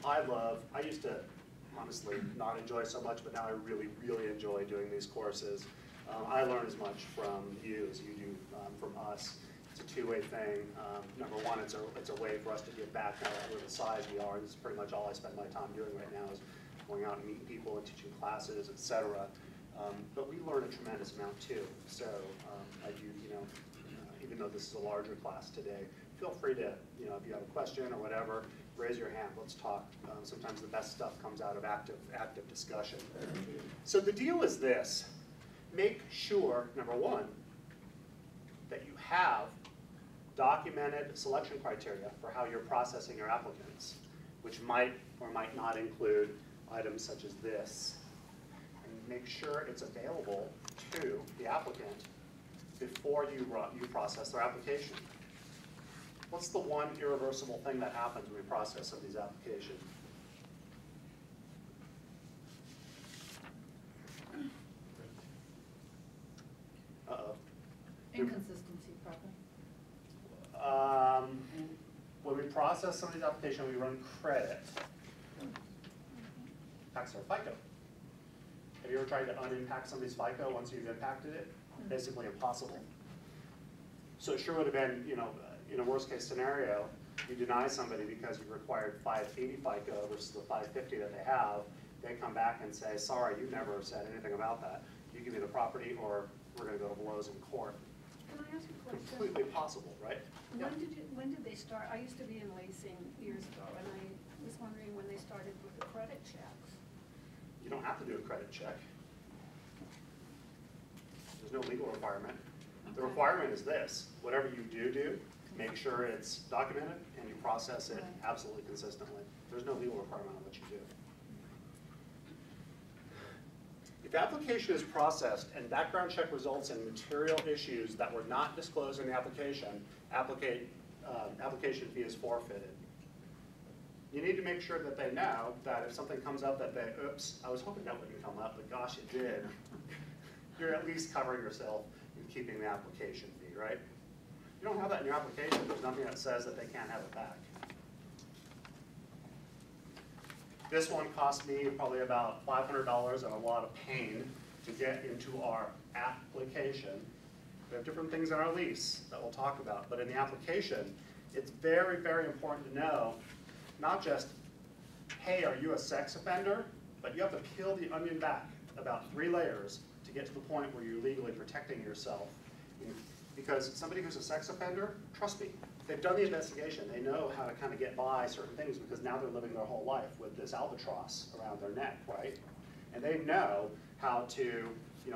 I used to honestly not enjoy so much, but now I really, really enjoy doing these courses. I learn as much from you as you do from us. It's a two-way thing. Number one, it's a way for us to give back now that we're the size we are. This is pretty much all I spend my time doing right now is going out and meeting people and teaching classes, etc. But we learn a tremendous amount too. So I do, even though this is a larger class today, feel free to, if you have a question or whatever, raise your hand. Let's talk. Sometimes the best stuff comes out of active discussion. So the deal is this. Make sure, number one, that you have documented selection criteria for how you're processing your applicants, which might or might not include items such as this. And make sure it's available to the applicant before you process their application. What's the one irreversible thing that happens when we process some of these applications? Uh-oh. Inconsistency, probably. When we process some of these applications, we run credit. Impacts their FICO. Have you ever tried to unimpact somebody's FICO once you've impacted it? Basically impossible. So it sure would have been, in a worst case scenario, you deny somebody because you required 580 FICO versus the 550 that they have. They come back and say, sorry, you never said anything about that. You give me the property or we're going to go to blows in court. Can I ask you a question? Completely possible, right? When did they start? I used to be in leasing years ago, and I was wondering when they started with the credit checks. You don't have to do a credit check. There's no legal requirement. The requirement is this: whatever you do, make sure it's documented and you process it absolutely consistently. There's no legal requirement on what you do. If the application is processed and background check results in material issues that were not disclosed in the application, application fee is forfeited. You need to make sure that they know that if something comes up that they, oops, I was hoping that wouldn't come up, but gosh, it did. You're at least covering yourself in keeping the application fee, right? You don't have that in your application. There's nothing that says that they can't have it back. This one cost me probably about $500 and a lot of pain to get into our application. We have different things in our lease that we'll talk about, but in the application, it's very, very important to know not just, hey, are you a sex offender? But you have to peel the onion back about 3 layers to get to the point where you're legally protecting yourself. Because somebody who's a sex offender, trust me, they've done the investigation. They know how to kind of get by certain things because now they're living their whole life with this albatross around their neck, right? And they know how to,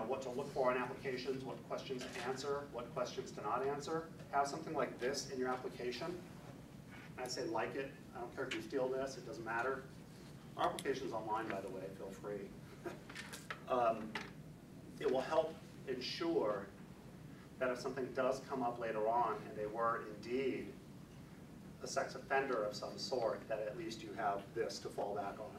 what to look for in applications, what questions to answer, what questions to not answer. Have something like this in your application. I'd say like it. I don't care if you steal this, it doesn't matter. Our application's online, by the way, feel free. It will help ensure that if something does come up later on and they were indeed a sex offender of some sort, that at least you have this to fall back on.